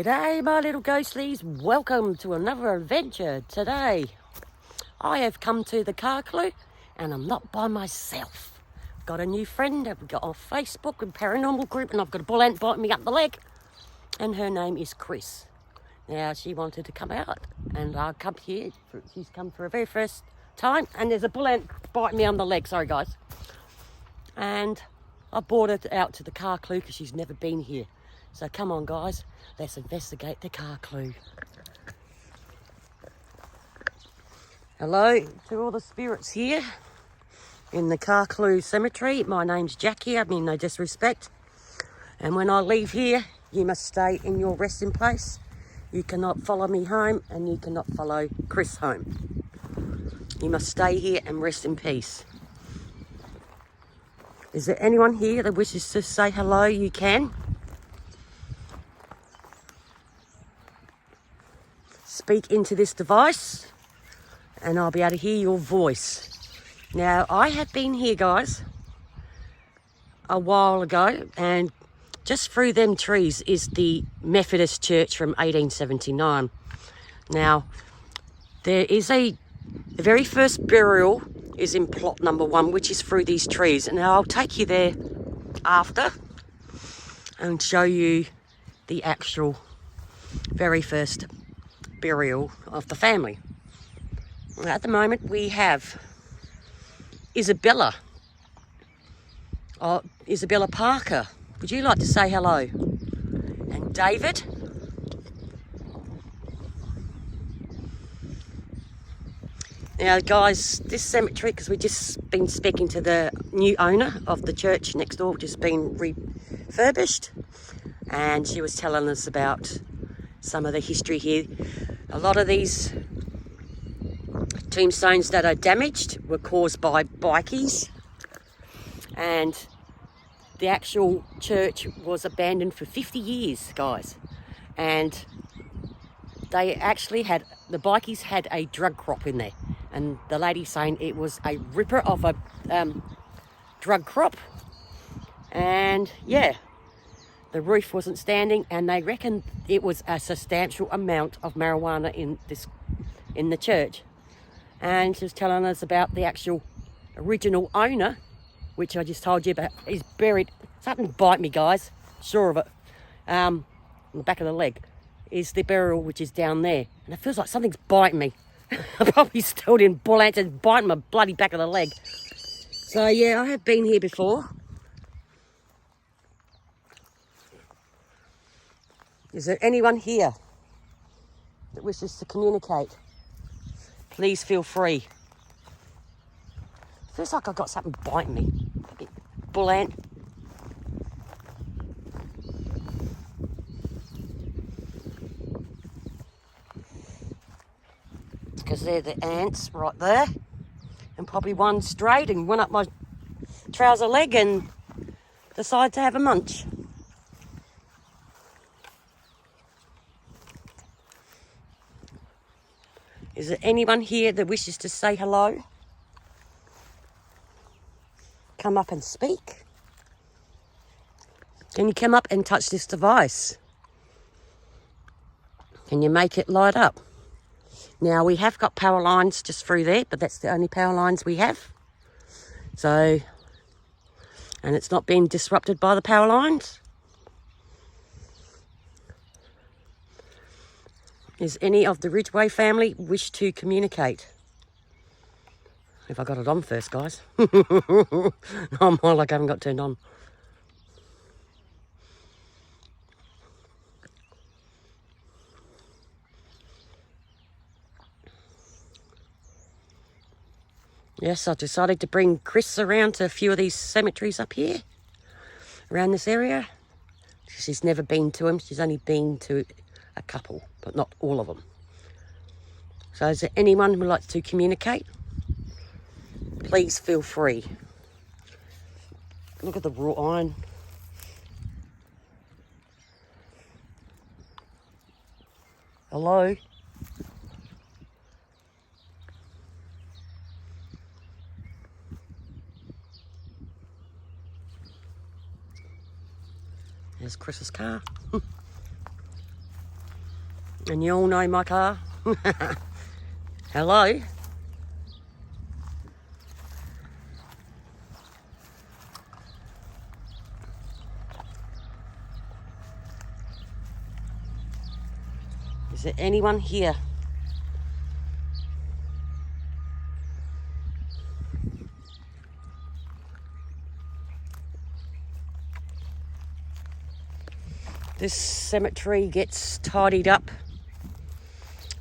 G'day my little ghostlies, welcome to another adventure. Today I have come to the Carclew and I'm not by myself. Got a new friend that we got on Facebook and paranormal group, and I've got a bull ant biting me up the leg, and her name is Chris. Now she wanted to come out and I come here, she's come for her very first time, and there's a bull ant biting me on the leg, sorry guys. And I brought her out to the Carclew because she's never been here. So come on guys, let's investigate the Carclew. Hello to all the spirits here in the Carclew Cemetery. My name's Jackie, I mean no disrespect. And when I leave here, you must stay in your resting place. You cannot follow me home and you cannot follow Chris home. You must stay here and rest in peace. Is there anyone here that wishes to say hello? You can. Speak into this device and I'll be able to hear your voice. Now, I have been here, guys, a while ago, and just through them trees is the Methodist church from 1879. Now, there is the very first burial is in plot number 1, which is through these trees. And now I'll take you there after and show you the actual very first burial of the family. At the moment we have Isabella Parker. Would you like to say hello? And David. Now guys, this cemetery, because we've just been speaking to the new owner of the church next door, which has been refurbished, and she was telling us about some of the history here. A lot of these tombstones that are damaged were caused by bikies, and the actual church was abandoned for 50 years, guys. And they actually had, the bikies had a drug crop in there, and the lady saying it was a ripper of a drug crop. And yeah, the roof wasn't standing, and they reckon it was a substantial amount of marijuana in the church. And she was telling us about the actual original owner, which I just told you about. Is buried. Something bite me, guys. Sure of it. On the back of the leg is the burial, which is down there, and it feels like something's biting me. I probably stood in bull ants and biting my bloody back of the leg. So yeah, I have been here before. Is there anyone here that wishes to communicate? Please feel free. Feels like I've got something biting me. Bull ant. Because they're the ants right there. And probably one strayed and went up my trouser leg and decided to have a munch. Is there anyone here that wishes to say hello? Come up and speak. Can you come up and touch this device? Can you make it light up? Now, we have got power lines just through there, but that's the only power lines we have. So, and it's not being disrupted by the power lines. Is any of the Ridgway family wish to communicate? If I got it on first, guys. I'm more like I haven't got turned on. Yes, I decided to bring Chris around to a few of these cemeteries up here, around this area. She's never been to them. She's only been to a couple, but not all of them. So is there anyone who would like to communicate? Please feel free. Look at the raw iron. Hello? There's Chris's car. And you all know my car. Hello. Is there anyone here? This cemetery gets tidied up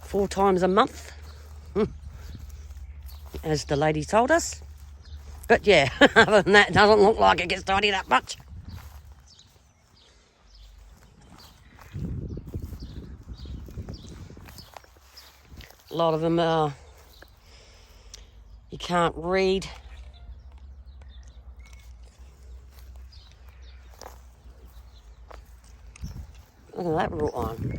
4 times a month, as the lady told us. But yeah, other than that, it doesn't look like it gets tidied up much. A lot of them are, you can't read. Look at that wrought on.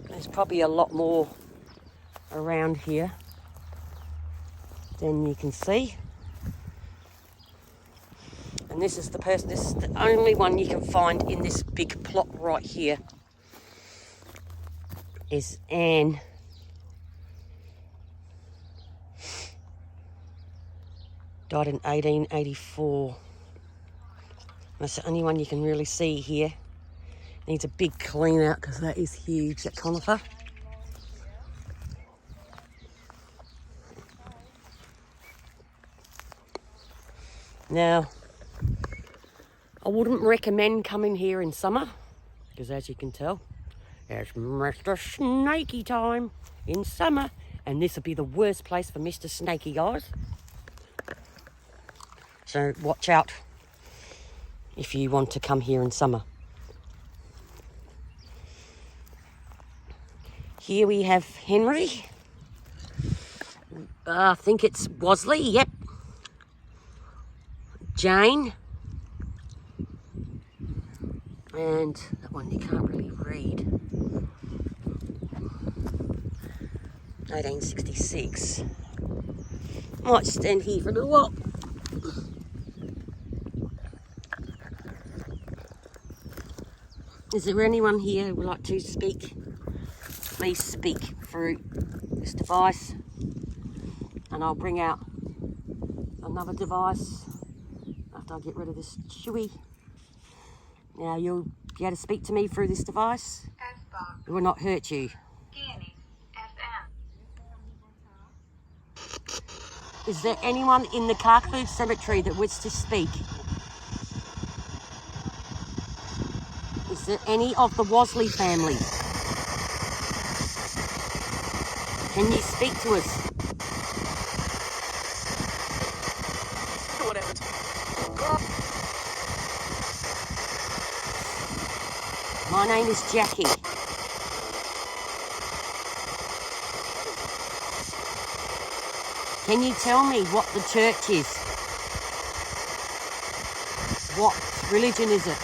There's probably a lot more around here than you can see. And this is the only one you can find in this big plot right here is Anne. Died in 1884. That's the only one you can really see here. Needs a big clean out because that is huge, that conifer. Now, I wouldn't recommend coming here in summer because, as you can tell, it's Mr. Snaky time in summer, and this would be the worst place for Mr. Snaky, guys. So watch out if you want to come here in summer. Here we have Henry. I think it's Bosley, yep. Jane. And that one you can't really read. 1866. Might stand here for a little while. Is there anyone here who would like to speak? Please speak through this device, and I'll bring out another device after I get rid of this chewy. Now you'll be able to speak to me through this device. It will not hurt you. Is there anyone in the Carclew cemetery that wishes to speak? Is there any of the Bosley family? Can you speak to us? My name is Jackie. Can you tell me what the church is? What religion is it?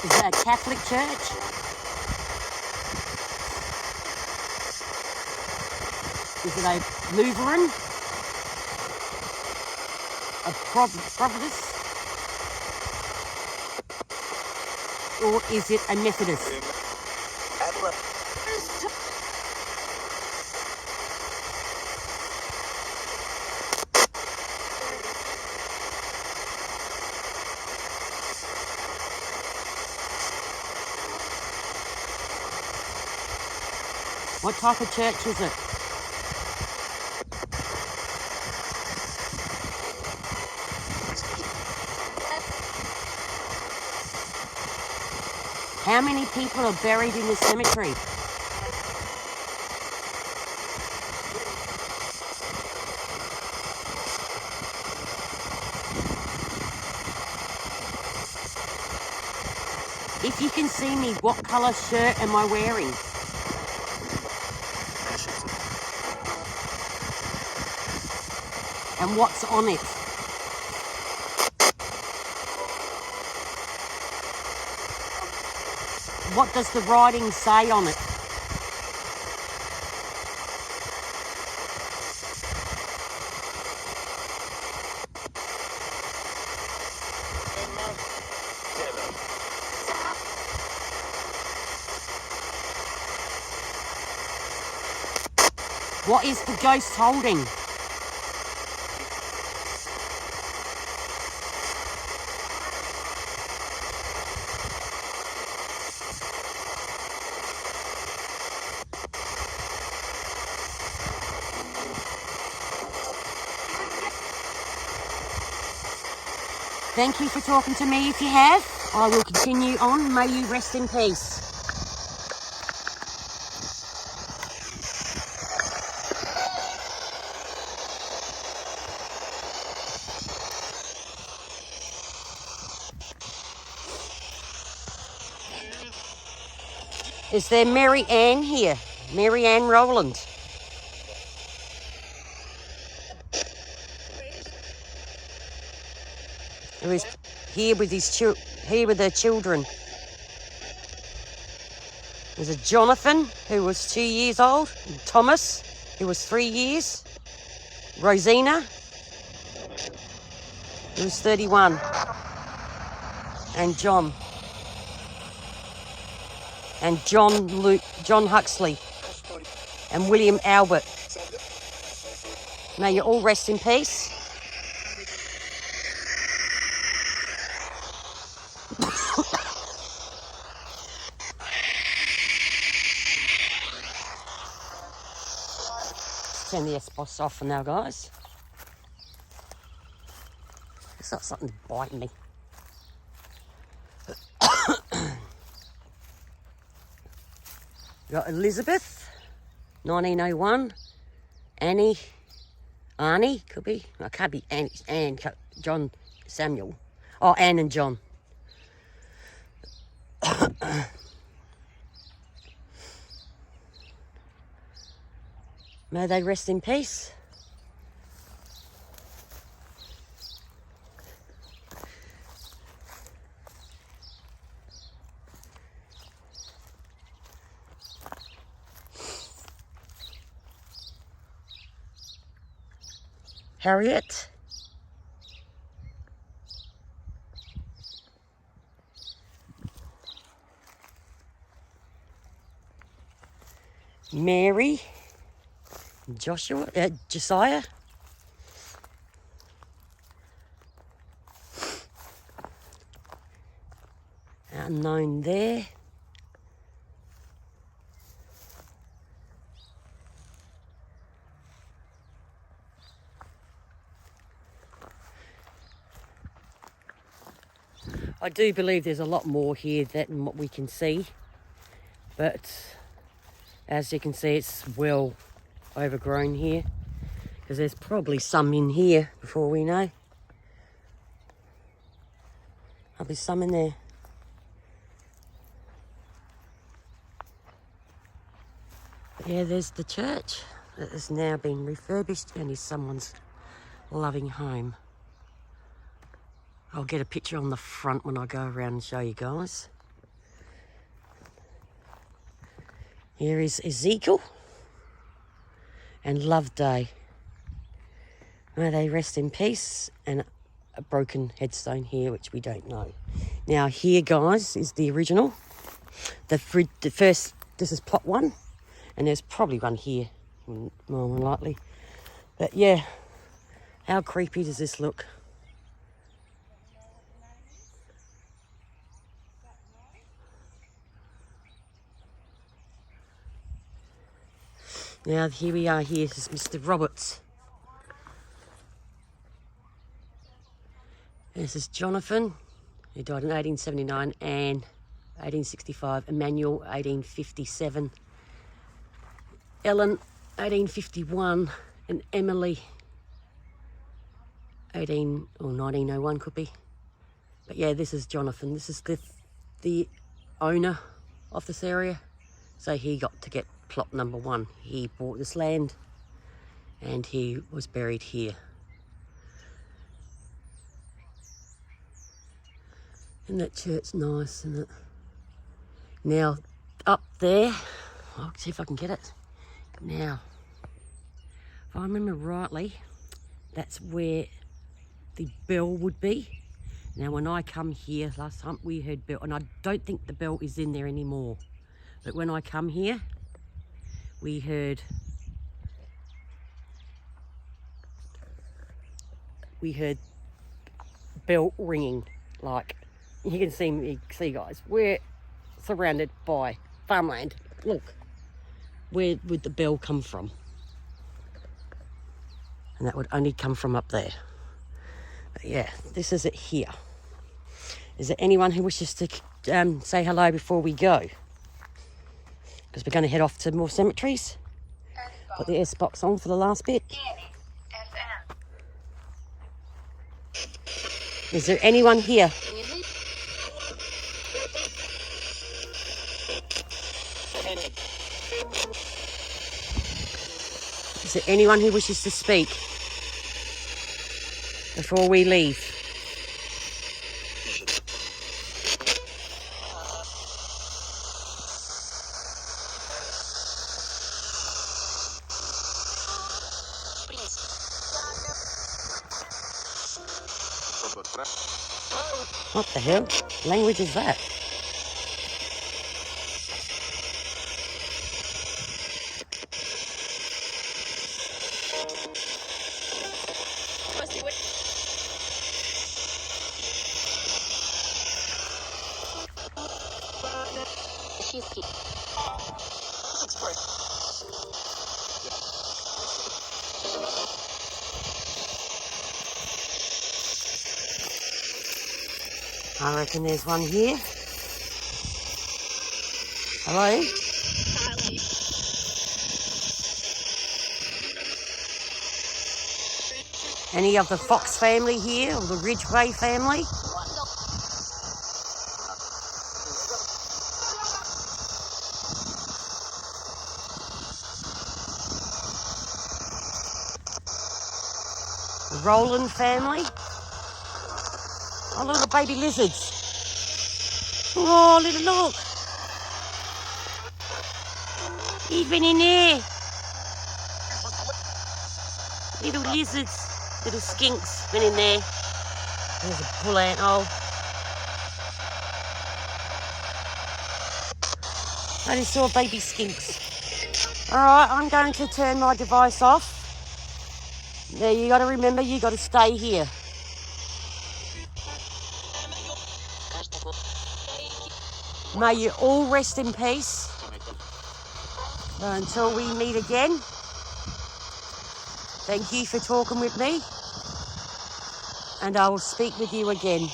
Is it a Catholic church? Is it a Lutheran? A Providence? Or is it a Methodist? What type of church is it? How many people are buried in the cemetery? If you can see me, what colour shirt am I wearing? And what's on it? what does the writing say on it? What is the ghost holding? Thank you for talking to me if you have. I will continue on. May you rest in peace. Is there Mary Ann here? Mary Ann Rowland. Who is here with her children. There's a Jonathan, who was 2 years old, and Thomas, who was 3 years, Rosina, who was 31, and John. And John Huxley, and William Albert. May you all rest in peace. Turn the S-Boss off now, guys. It's not something biting me. We've got Elizabeth, 1901. Arnie, could be. I can't be Anne, John, Samuel. Oh, Anne and John. May they rest in peace. Harriet. Mary. Josiah. Unknown there. I do believe there's a lot more here than what we can see, but as you can see, it's well overgrown here, because there's probably some in here before we know. There'll be some in there. But yeah, there's the church that has now been refurbished and is someone's loving home. I'll get a picture on the front when I go around and show you guys. Here is Ezekiel and Loveday. May they rest in peace, and a broken headstone here, which we don't know. Now here, guys, is the original. The first, this is plot one, and there's probably one here, more than likely. But yeah, how creepy does this look? Now here we are, here is Mr. Roberts. This is Jonathan, who died in 1879, and 1865, Emmanuel, 1857, Ellen, 1851, and Emily, 1901 could be. But yeah, this is Jonathan. This is the owner of this area. So he got to get plot number 1. He bought this land and he was buried here. Isn't that church nice, isn't it? Now, up there, I'll see if I can get it. Now, if I remember rightly, that's where the bell would be. Now, when I come here, last time we heard bell, and I don't think the bell is in there anymore. But when I come here, we heard bell ringing. Like, you can see guys, we're surrounded by farmland. Look, where would the bell come from? And that would only come from up there. But yeah, this is it here. Is there anyone who wishes to say hello before we go? Because we're going to head off to more cemeteries. Put the S-Box on for the last bit. Is there anyone here? Is there anyone who wishes to speak before we leave? What the hell language is that? I reckon there's one here. Hello? Any of the Fox family here, or the Ridgway family? The Roland family? Oh, little baby lizards. Oh, little look. He's been in there. Little lizards, little skinks been in there. There's a bull ant hole. I just saw baby skinks. All right, I'm going to turn my device off. Now, you got to remember, you got to stay here. May you all rest in peace. Until we meet again. Thank you for talking with me. And I will speak with you again.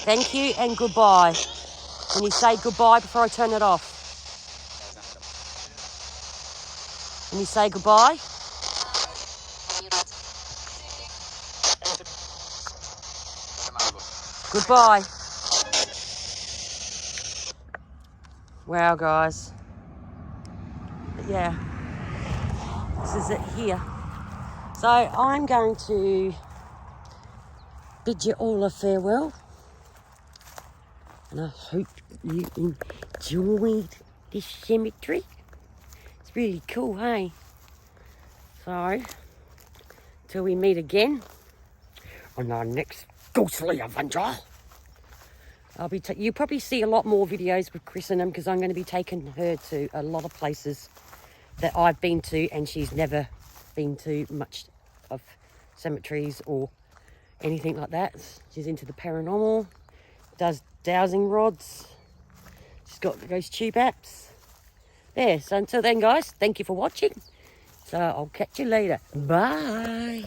Thank you and goodbye. Can you say goodbye before I turn it off? Can you say goodbye? Goodbye. Wow, guys. But yeah, this is it here. So I'm going to bid you all a farewell. And I hope you enjoyed this cemetery. It's really cool, hey? So, till we meet again on our next ghostly adventure. You'll probably see a lot more videos with Chris and them, because I'm going to be taking her to a lot of places that I've been to, and she's never been to much of cemeteries or anything like that. She's into the paranormal, does dowsing rods, she's got those tube apps. There, so until then, guys, thank you for watching. So I'll catch you later. Bye.